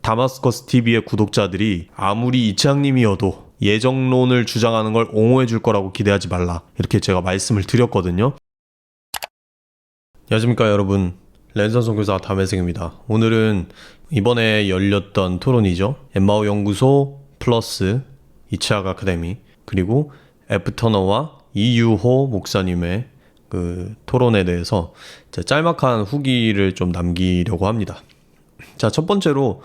다마스커스 TV의 구독자들이 아무리 이치학님이어도 예정론을 주장하는 걸 옹호해 줄 거라고 기대하지 말라, 이렇게 제가 말씀을 드렸거든요. 안녕하십니까 여러분, 랜선 선교사 담혜승입니다. 오늘은 이번에 열렸던 토론이죠. 엠마오 연구소 플러스 이치학 아카데미, 그리고 F터너와 이유호 목사님의 그 토론에 대해서 짤막한 후기를 좀 남기려고 합니다. 자, 첫 번째로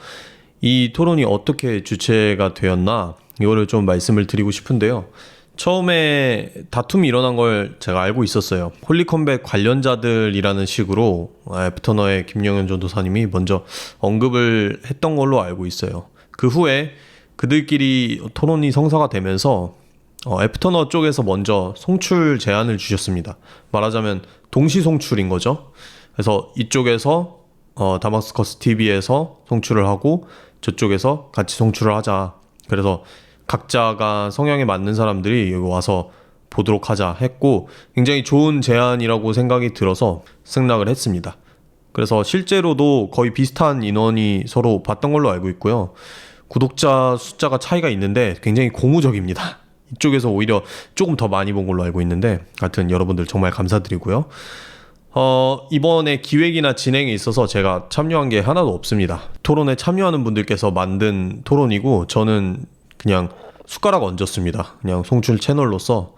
이 토론이 어떻게 주최가 되었나, 이거를 좀 말씀을 드리고 싶은데요. 처음에 다툼이 일어난 걸 제가 알고 있었어요. 홀리컴백 관련자들이라는 식으로 애프터너의 김영현 전도사님이 먼저 언급을 했던 걸로 알고 있어요. 그 후에 그들끼리 토론이 성사가 되면서 애프터너 쪽에서 먼저 송출 제안을 주셨습니다. 말하자면 동시 송출인 거죠. 그래서 이쪽에서 다마스커스 TV에서 송출을 하고 저쪽에서 같이 송출을 하자. 그래서 각자가 성향에 맞는 사람들이 여기 와서 보도록 하자 했고, 굉장히 좋은 제안이라고 생각이 들어서 승낙을 했습니다. 그래서 실제로도 거의 비슷한 인원이 서로 봤던 걸로 알고 있고요. 구독자 숫자가 차이가 있는데 굉장히 고무적입니다. 이쪽에서 오히려 조금 더 많이 본 걸로 알고 있는데, 하여튼 여러분들 정말 감사드리고요. 이번에 기획이나 진행에 있어서 제가 참여한 게 하나도 없습니다. 토론에 참여하는 분들께서 만든 토론이고, 저는 그냥 숟가락 얹었습니다. 그냥 송출 채널로서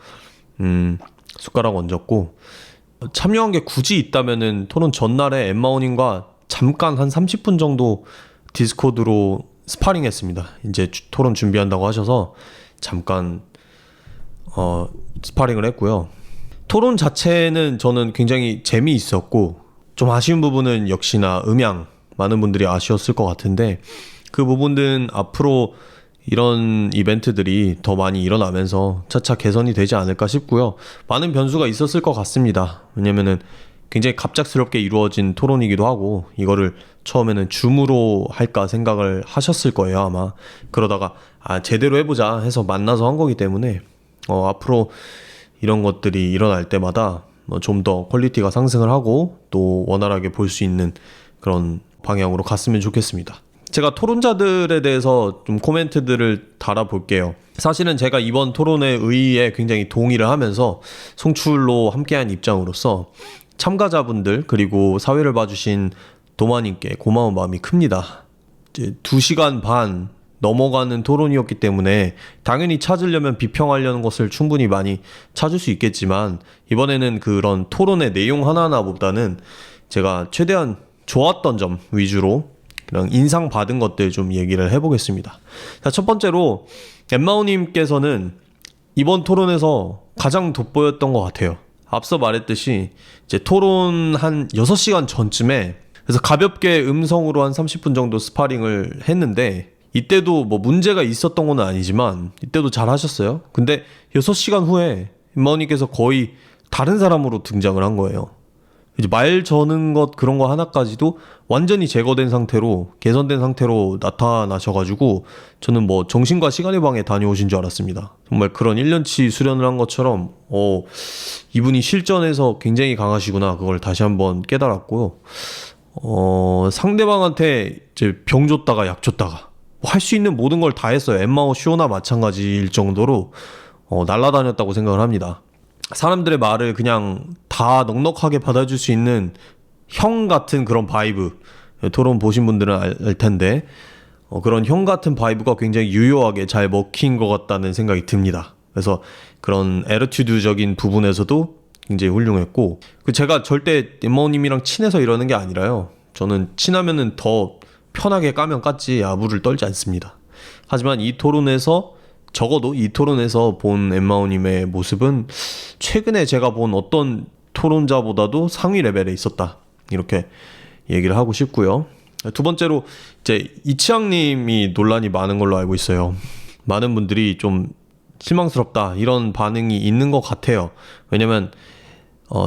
숟가락 얹었고, 참여한 게 굳이 있다면은 토론 전날에 엠마오님과 잠깐 한 30분 정도 디스코드로 스파링 했습니다. 이제 토론 준비한다고 하셔서 잠깐 스파링을 했고요. 토론 자체는 저는 굉장히 재미있었고, 좀 아쉬운 부분은 역시나 음향, 많은 분들이 아쉬웠을 것 같은데, 그 부분들은 앞으로 이런 이벤트들이 더 많이 일어나면서 차차 개선이 되지 않을까 싶고요. 많은 변수가 있었을 것 같습니다. 왜냐면은 굉장히 갑작스럽게 이루어진 토론이기도 하고, 이거를 처음에는 줌으로 할까 생각을 하셨을 거예요, 아마. 그러다가 제대로 해보자 해서 만나서 한 거기 때문에 앞으로 이런 것들이 일어날 때마다 좀 더 퀄리티가 상승을 하고 또 원활하게 볼 수 있는 그런 방향으로 갔으면 좋겠습니다. 제가 토론자들에 대해서 좀 코멘트들을 달아볼게요. 사실은 제가 이번 토론에 의의에 굉장히 동의를 하면서 송출로 함께한 입장으로서 참가자분들 그리고 사회를 봐주신 도마님께 고마운 마음이 큽니다. 이제 2시간 반 넘어가는 토론이었기 때문에 당연히 찾으려면 비평하려는 것을 충분히 많이 찾을 수 있겠지만, 이번에는 그런 토론의 내용 하나하나보다는 제가 최대한 좋았던 점 위주로 그런 인상 받은 것들 좀 얘기를 해보겠습니다. 자, 첫 번째로 엠마오님께서는 이번 토론에서 가장 돋보였던 것 같아요. 앞서 말했듯이 이제 토론 한 6시간 전쯤에, 그래서 가볍게 음성으로 한 30분 정도 스파링을 했는데, 이때도 뭐 문제가 있었던 건 아니지만 이때도 잘 하셨어요. 근데 6시간 후에 엠마오님께서 거의 다른 사람으로 등장을 한 거예요. 이제 말 저는 것 그런 거 하나까지도 완전히 제거된 상태로, 개선된 상태로 나타나셔가지고 저는 뭐 정신과 시간의 방에 다녀오신 줄 알았습니다. 정말 그런 1년치 수련을 한 것처럼 이분이 실전에서 굉장히 강하시구나, 그걸 다시 한번 깨달았고요. 상대방한테 이제 병 줬다가 약 줬다가 할 수 있는 모든 걸 다 했어요. 엠마오 쇼나 마찬가지일 정도로 날아다녔다고 생각을 합니다. 사람들의 말을 그냥 다 넉넉하게 받아줄 수 있는 형 같은 그런 바이브, 토론 보신 분들은 알 텐데 그런 형 같은 바이브가 굉장히 유효하게 잘 먹힌 것 같다는 생각이 듭니다. 그래서 그런 애러튜드적인 부분에서도 굉장히 훌륭했고, 제가 절대 엠마오님이랑 친해서 이러는 게 아니라요. 저는 친하면은 더 편하게 까면 깠지 아부를 떨지 않습니다. 하지만 이 토론에서, 적어도 이 토론에서 본 엠마오님의 모습은 최근에 제가 본 어떤 토론자보다도 상위 레벨에 있었다, 이렇게 얘기를 하고 싶고요. 두 번째로 이제 이치학님이 논란이 많은 걸로 알고 있어요. 많은 분들이 좀 실망스럽다 이런 반응이 있는 것 같아요. 왜냐면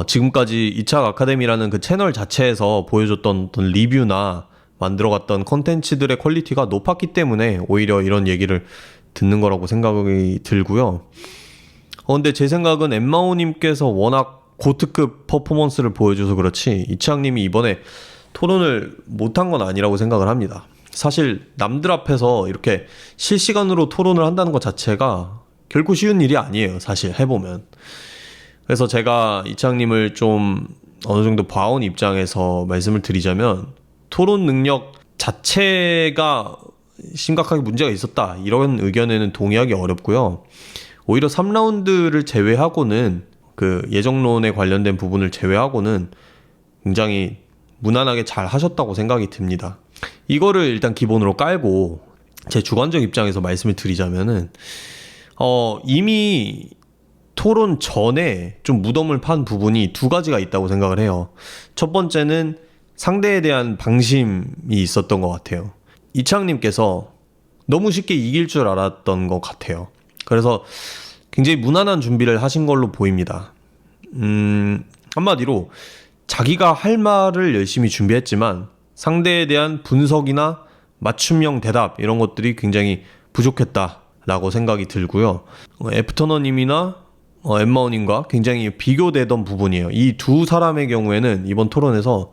지금까지 이치학 아카데미라는 그 채널 자체에서 보여줬던 어떤 리뷰나 만들어갔던 컨텐츠들의 퀄리티가 높았기 때문에 오히려 이런 얘기를 듣는 거라고 생각이 들고요. 근데 제 생각은 엠마오님께서 워낙 고트급 퍼포먼스를 보여줘서 그렇지 이치학님이 이번에 토론을 못한 건 아니라고 생각을 합니다. 사실 남들 앞에서 이렇게 실시간으로 토론을 한다는 것 자체가 결코 쉬운 일이 아니에요. 사실 해보면. 그래서 제가 이창님을 좀 어느 정도 봐온 입장에서 말씀을 드리자면 토론 능력 자체가 심각하게 문제가 있었다, 이런 의견에는 동의하기 어렵고요. 오히려 3라운드를 제외하고는, 그 예정론에 관련된 부분을 제외하고는 굉장히 무난하게 잘 하셨다고 생각이 듭니다. 이거를 일단 기본으로 깔고 제 주관적 입장에서 말씀을 드리자면은 이미 토론 전에 좀 무덤을 판 부분이 두 가지가 있다고 생각을 해요. 첫 번째는 상대에 대한 방심이 있었던 것 같아요. 이창님께서 너무 쉽게 이길 줄 알았던 것 같아요. 그래서 굉장히 무난한 준비를 하신 걸로 보입니다. 한마디로 자기가 할 말을 열심히 준비했지만 상대에 대한 분석이나 맞춤형 대답 이런 것들이 굉장히 부족했다라고 생각이 들고요. 애프터너님이나 엠마오님과 굉장히 비교되던 부분이에요. 이 두 사람의 경우에는 이번 토론에서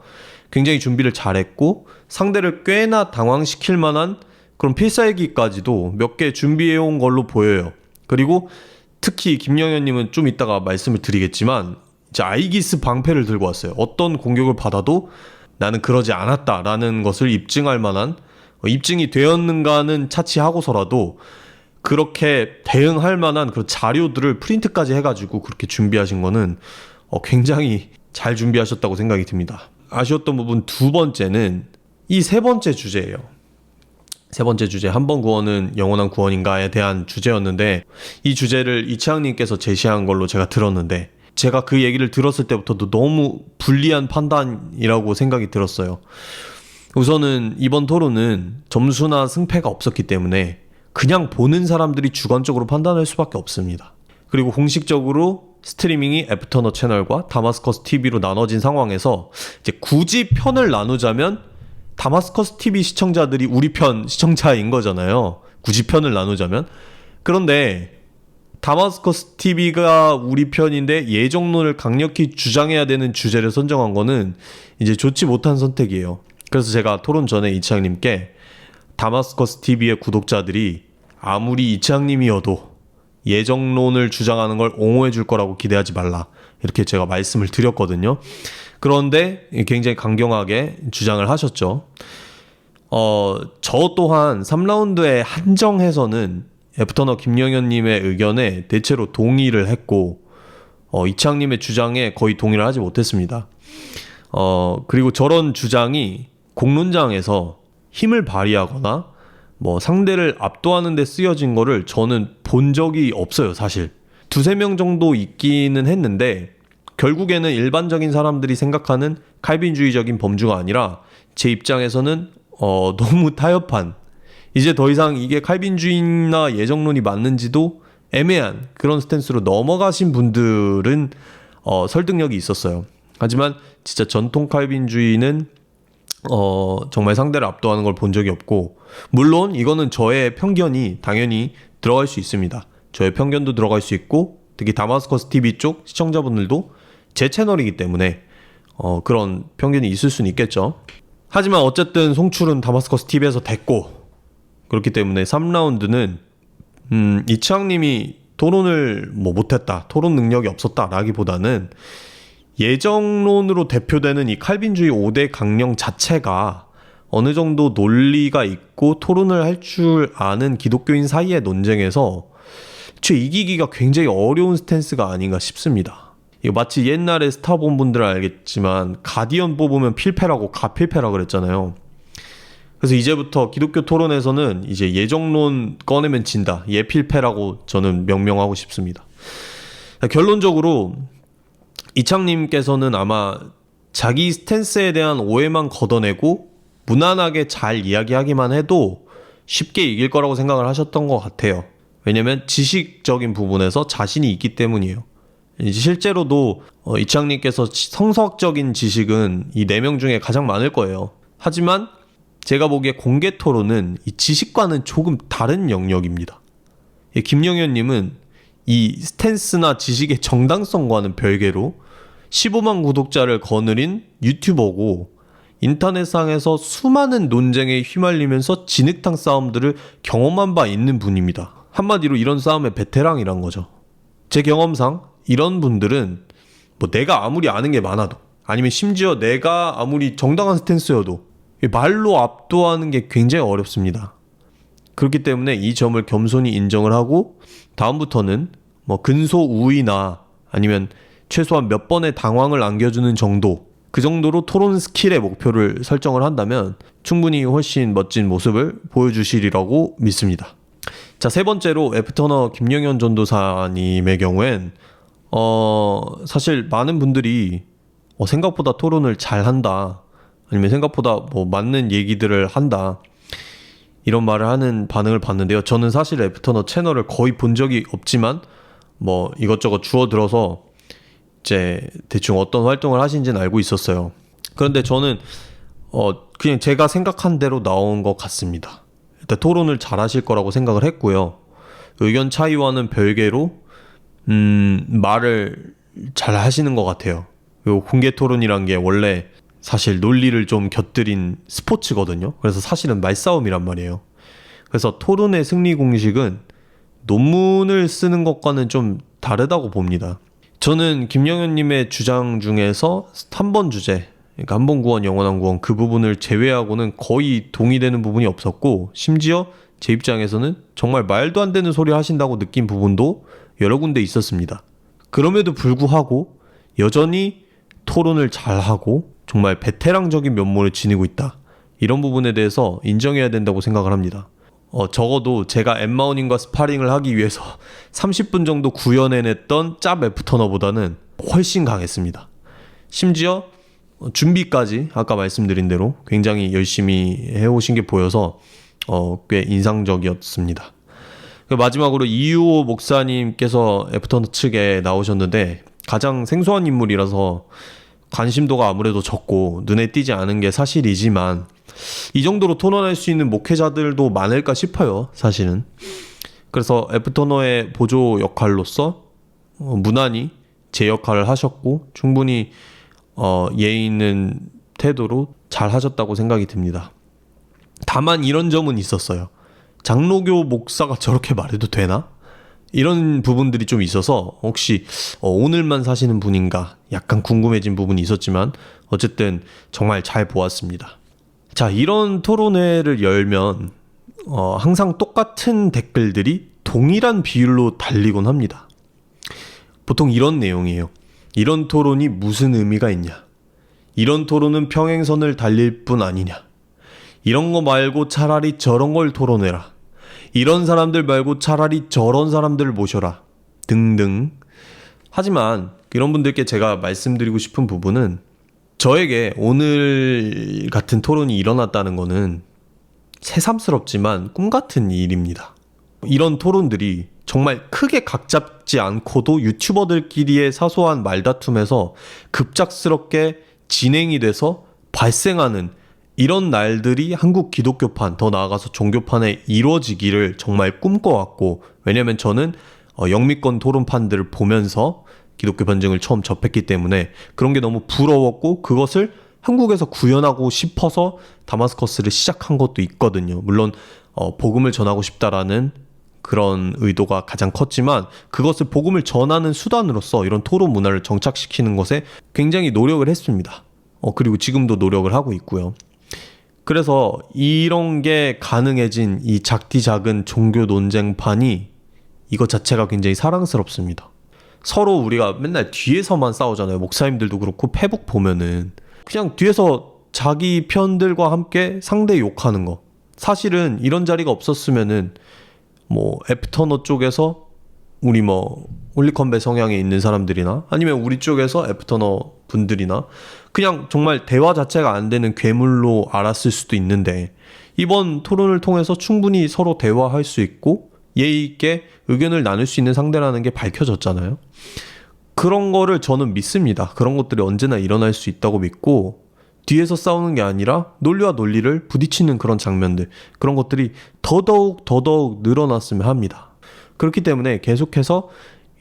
굉장히 준비를 잘했고 상대를 꽤나 당황시킬 만한 그런 필살기까지도 몇 개 준비해온 걸로 보여요. 그리고 특히 김영현님은 좀 이따가 말씀을 드리겠지만 이제 아이기스 방패를 들고 왔어요. 어떤 공격을 받아도 나는 그러지 않았다라는 것을 입증할 만한, 입증이 되었는가는 차치하고서라도 그렇게 대응할 만한 그런 자료들을 프린트까지 해가지고 그렇게 준비하신 거는 굉장히 잘 준비하셨다고 생각이 듭니다. 아쉬웠던 부분 두 번째는 이 세 번째 주제예요. 세 번째 주제, 한 번 구원은 영원한 구원인가에 대한 주제였는데, 이 주제를 이채양님께서 제시한 걸로 제가 들었는데, 제가 그 얘기를 들었을 때부터도 너무 불리한 판단이라고 생각이 들었어요. 우선은 이번 토론은 점수나 승패가 없었기 때문에 그냥 보는 사람들이 주관적으로 판단할 수밖에 없습니다. 그리고 공식적으로 스트리밍이 애프터너 채널과 다마스커스 TV로 나눠진 상황에서 이제 굳이 편을 나누자면 다마스커스 TV 시청자들이 우리 편 시청자인 거잖아요. 굳이 편을 나누자면. 그런데 다마스커스 TV가 우리 편인데 예정론을 강력히 주장해야 되는 주제를 선정한 거는 이제 좋지 못한 선택이에요. 그래서 제가 토론 전에 이창님께 다마스커스 TV의 구독자들이 아무리 이창님이어도 예정론을 주장하는 걸 옹호해 줄 거라고 기대하지 말라, 이렇게 제가 말씀을 드렸거든요. 그런데 굉장히 강경하게 주장을 하셨죠. 저 또한 3라운드에 한정해서는 애프터너 김영현님의 의견에 대체로 동의를 했고, 이창님의 주장에 거의 동의를 하지 못했습니다. 그리고 저런 주장이 공론장에서 힘을 발휘하거나 뭐 상대를 압도하는 데 쓰여진 거를 저는 본 적이 없어요. 사실 두세 명 정도 있기는 했는데 결국에는 일반적인 사람들이 생각하는 칼빈주의적인 범주가 아니라 제 입장에서는 너무 타협한, 이제 더 이상 이게 칼빈주의나 예정론이 맞는지도 애매한 그런 스탠스로 넘어가신 분들은 설득력이 있었어요. 하지만 진짜 전통 칼빈주의는 정말 상대를 압도하는 걸 본 적이 없고, 물론 이거는 저의 편견이 당연히 들어갈 수 있습니다. 저의 편견도 들어갈 수 있고, 특히 다마스커스 TV 쪽 시청자분들도 제 채널이기 때문에 그런 편견이 있을 수는 있겠죠. 하지만 어쨌든 송출은 다마스커스 TV에서 됐고, 그렇기 때문에 3라운드는 이창님이 토론을 못했다, 토론 능력이 없었다 라기보다는 예정론으로 대표되는 이 칼빈주의 5대 강령 자체가 어느 정도 논리가 있고 토론을 할 줄 아는 기독교인 사이의 논쟁에서 이기기가 굉장히 어려운 스탠스가 아닌가 싶습니다. 이거 마치 옛날에 스타 본 분들은 알겠지만 가디언 뽑으면 필패라고 가필패라 그랬잖아요. 그래서 이제부터 기독교 토론에서는 이제 예정론 꺼내면 진다, 예필패라고 저는 명명하고 싶습니다. 결론적으로 이창님께서는 아마 자기 스탠스에 대한 오해만 걷어내고 무난하게 잘 이야기하기만 해도 쉽게 이길 거라고 생각을 하셨던 것 같아요. 왜냐면 지식적인 부분에서 자신이 있기 때문이에요. 실제로도 이창님께서 성서학적인 지식은 이 4명 중에 가장 많을 거예요. 하지만 제가 보기에 공개 토론은 이 지식과는 조금 다른 영역입니다. 김영현님은 이 스탠스나 지식의 정당성과는 별개로 15만 구독자를 거느린 유튜버고, 인터넷상에서 수많은 논쟁에 휘말리면서 진흙탕 싸움들을 경험한 바 있는 분입니다. 한마디로 이런 싸움의 베테랑이란 거죠. 제 경험상 이런 분들은 뭐 내가 아무리 아는 게 많아도, 아니면 심지어 내가 아무리 정당한 스탠스여도 말로 압도하는 게 굉장히 어렵습니다. 그렇기 때문에 이 점을 겸손히 인정을 하고 다음부터는 뭐 근소우위나 아니면 최소한 몇 번의 당황을 안겨주는 정도, 그 정도로 토론 스킬의 목표를 설정을 한다면 충분히 훨씬 멋진 모습을 보여주시리라고 믿습니다. 자, 세 번째로 애프터너 김영현 전도사님의 경우엔 사실 많은 분들이 생각보다 토론을 잘한다, 아니면 생각보다 뭐 맞는 얘기들을 한다, 이런 말을 하는 반응을 봤는데요. 저는 사실 애프터너 채널을 거의 본 적이 없지만 뭐 이것저것 주워들어서 이제 대충 어떤 활동을 하신지는 알고 있었어요. 그런데 저는 그냥 제가 생각한 대로 나온 것 같습니다. 일단 토론을 잘 하실 거라고 생각을 했고요. 의견 차이와는 별개로 말을 잘 하시는 것 같아요. 그리고 공개 토론이란 게 원래 사실 논리를 좀 곁들인 스포츠거든요. 그래서 사실은 말싸움이란 말이에요. 그래서 토론의 승리 공식은 논문을 쓰는 것과는 좀 다르다고 봅니다. 저는 김영현님의 주장 중에서 3번 주제, 그러니까 한 번 구원 영원한 구원, 그 부분을 제외하고는 거의 동의되는 부분이 없었고, 심지어 제 입장에서는 정말 말도 안 되는 소리 하신다고 느낀 부분도 여러 군데 있었습니다. 그럼에도 불구하고 여전히 토론을 잘하고 정말 베테랑적인 면모를 지니고 있다, 이런 부분에 대해서 인정해야 된다고 생각을 합니다. 적어도 제가 엠마오님과 스파링을 하기 위해서 30분 정도 구현해냈던 짭 애프터너보다는 훨씬 강했습니다. 심지어 준비까지 아까 말씀드린 대로 굉장히 열심히 해오신 게 보여서 꽤 인상적이었습니다. 마지막으로 이유호 목사님께서 애프터너 측에 나오셨는데, 가장 생소한 인물이라서 관심도가 아무래도 적고 눈에 띄지 않은 게 사실이지만 이 정도로 토론할 수 있는 목회자들도 많을까 싶어요, 사실은. 그래서 애프터너의 보조 역할로서 무난히 제 역할을 하셨고 충분히 예의 있는 태도로 잘 하셨다고 생각이 듭니다. 다만 이런 점은 있었어요. 장로교 목사가 저렇게 말해도 되나? 이런 부분들이 좀 있어서 혹시 오늘만 사시는 분인가 약간 궁금해진 부분이 있었지만 어쨌든 정말 잘 보았습니다. 자, 이런 토론회를 열면 항상 똑같은 댓글들이 동일한 비율로 달리곤 합니다. 보통 이런 내용이에요. 이런 토론이 무슨 의미가 있냐? 이런 토론은 평행선을 달릴 뿐 아니냐? 이런 거 말고 차라리 저런 걸 토론해라. 이런 사람들 말고 차라리 저런 사람들을 모셔라. 등등. 하지만 이런 분들께 제가 말씀드리고 싶은 부분은, 저에게 오늘 같은 토론이 일어났다는 거는 새삼스럽지만 꿈같은 일입니다. 이런 토론들이 정말 크게 각잡지 않고도 유튜버들끼리의 사소한 말다툼에서 급작스럽게 진행이 돼서 발생하는 이런 날들이 한국 기독교판, 더 나아가서 종교판에 이루어지기를 정말 꿈꿔왔고, 왜냐면 저는 영미권 토론판들을 보면서 기독교 변증을 처음 접했기 때문에 그런 게 너무 부러웠고, 그것을 한국에서 구현하고 싶어서 다마스커스를 시작한 것도 있거든요. 물론 복음을 전하고 싶다라는 그런 의도가 가장 컸지만, 그것을 복음을 전하는 수단으로서 이런 토론 문화를 정착시키는 것에 굉장히 노력을 했습니다. 그리고 지금도 노력을 하고 있고요. 그래서 이런 게 가능해진 이 작디 작은 종교 논쟁판이, 이것 자체가 굉장히 사랑스럽습니다. 서로 우리가 맨날 뒤에서만 싸우잖아요. 목사님들도 그렇고 페북 보면은 그냥 뒤에서 자기 편들과 함께 상대 욕하는 거. 사실은 이런 자리가 없었으면은 뭐 애프터너 쪽에서 우리 뭐 홀리컨베 성향에 있는 사람들이나 아니면 우리 쪽에서 애프터너 분들이나 그냥 정말 대화 자체가 안 되는 괴물로 알았을 수도 있는데, 이번 토론을 통해서 충분히 서로 대화할 수 있고 예의 있게 의견을 나눌 수 있는 상대라는 게 밝혀졌잖아요. 그런 거를 저는 믿습니다. 그런 것들이 언제나 일어날 수 있다고 믿고, 뒤에서 싸우는 게 아니라 논리와 논리를 부딪히는 그런 장면들, 그런 것들이 더더욱 늘어났으면 합니다. 그렇기 때문에 계속해서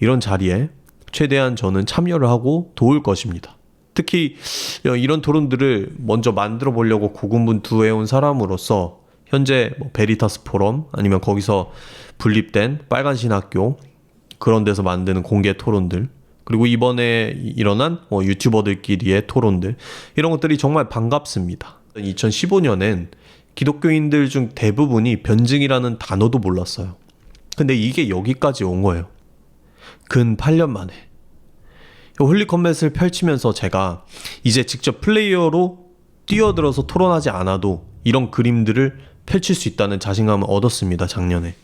이런 자리에 최대한 저는 참여를 하고 도울 것입니다. 특히 이런 토론들을 먼저 만들어 보려고 고군분투해온 사람으로서 현재 뭐 베리타스 포럼 아니면 거기서 분립된 빨간신학교 그런 데서 만드는 공개 토론들, 그리고 이번에 일어난 유튜버들끼리의 토론들, 이런 것들이 정말 반갑습니다. 2015년엔 기독교인들 중 대부분이 변증이라는 단어도 몰랐어요. 근데 이게 여기까지 온 거예요. 근 8년 만에. 홀리컴뱃을 펼치면서 제가 이제 직접 플레이어로 뛰어들어서 토론하지 않아도 이런 그림들을 펼칠 수 있다는 자신감을 얻었습니다, 작년에.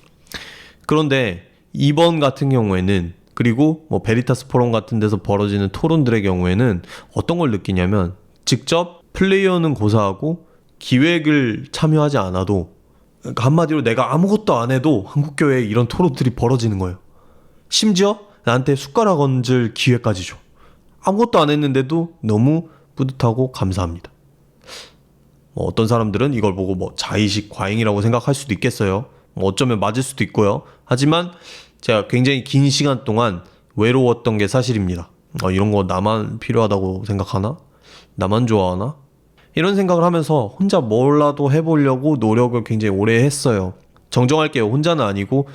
그런데 이번 같은 경우에는, 그리고 뭐 베리타스 포럼 같은 데서 벌어지는 토론들의 경우에는 어떤 걸 느끼냐면, 직접 플레이어는 고사하고 기획을 참여하지 않아도, 그러니까 한마디로 내가 아무것도 안 해도 한국교회에 이런 토론들이 벌어지는 거예요. 심지어 나한테 숟가락 얹을 기회까지 줘. 아무것도 안 했는데도 너무 뿌듯하고 감사합니다. 뭐 어떤 사람들은 이걸 보고 뭐 자의식 과잉이라고 생각할 수도 있겠어요. 뭐 어쩌면 맞을 수도 있고요. 하지만 제가 굉장히 긴 시간 동안 외로웠던 게 사실입니다. 이런 거 나만 필요하다고 생각하나? 나만 좋아하나? 이런 생각을 하면서 혼자 뭐라도 해보려고 노력을 굉장히 오래 했어요. 정정할게요. 혼자는 아니고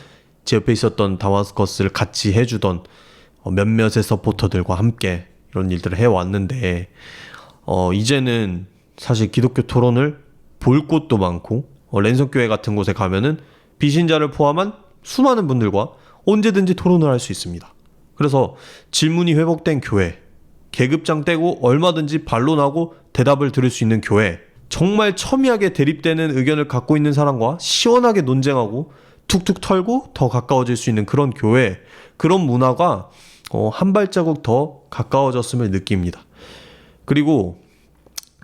제 옆에 있었던 다마스커스를 같이 해주던 몇몇의 서포터들과 함께 이런 일들을 해왔는데, 이제는 사실 기독교 토론을 볼 곳도 많고, 랜선교회 같은 곳에 가면은 비신자를 포함한 수많은 분들과 언제든지 토론을 할 수 있습니다. 그래서 질문이 회복된 교회, 계급장 떼고 얼마든지 반론하고 대답을 들을 수 있는 교회, 정말 첨예하게 대립되는 의견을 갖고 있는 사람과 시원하게 논쟁하고 툭툭 털고 더 가까워질 수 있는 그런 교회, 그런 문화가 한 발자국 더 가까워졌음을 느낍니다. 그리고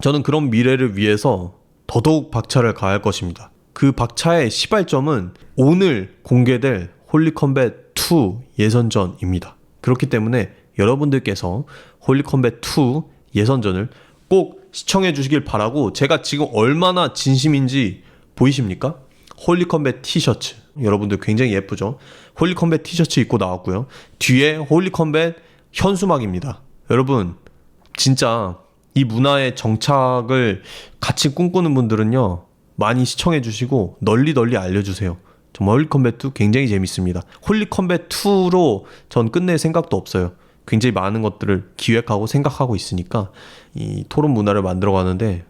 저는 그런 미래를 위해서 더더욱 박차를 가할 것입니다. 그 박차의 시발점은 오늘 공개될 홀리컴뱃 2 예선전입니다. 그렇기 때문에 여러분들께서 홀리컴뱃 2 예선전을 꼭 시청해 주시길 바라고, 제가 지금 얼마나 진심인지 보이십니까? 홀리컴뱃 티셔츠, 여러분들 굉장히 예쁘죠? 홀리컴뱃 티셔츠 입고 나왔고요. 뒤에 홀리컴뱃 현수막입니다. 여러분 진짜 이 문화의 정착을 같이 꿈꾸는 분들은요, 많이 시청해 주시고 널리 알려주세요. 정말 홀리컴뱃 2 굉장히 재밌습니다. 홀리컴뱃 2로 전 끝낼 생각도 없어요. 굉장히 많은 것들을 기획하고 생각하고 있으니까 이 토론 문화를 만들어 가는데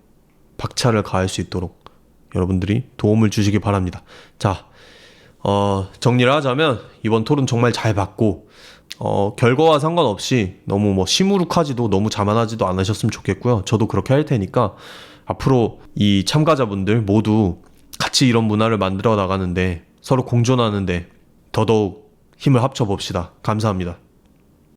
박차를 가할 수 있도록 여러분들이 도움을 주시기 바랍니다. 자, 정리를 하자면 이번 토론 정말 잘 봤고, 결과와 상관없이 너무 뭐 시무룩하지도 너무 자만하지도 않으셨으면 좋겠고요. 저도 그렇게 할 테니까 앞으로 이 참가자분들 모두 같이 이런 문화를 만들어 나가는데, 서로 공존하는데 더더욱 힘을 합쳐 봅시다. 감사합니다.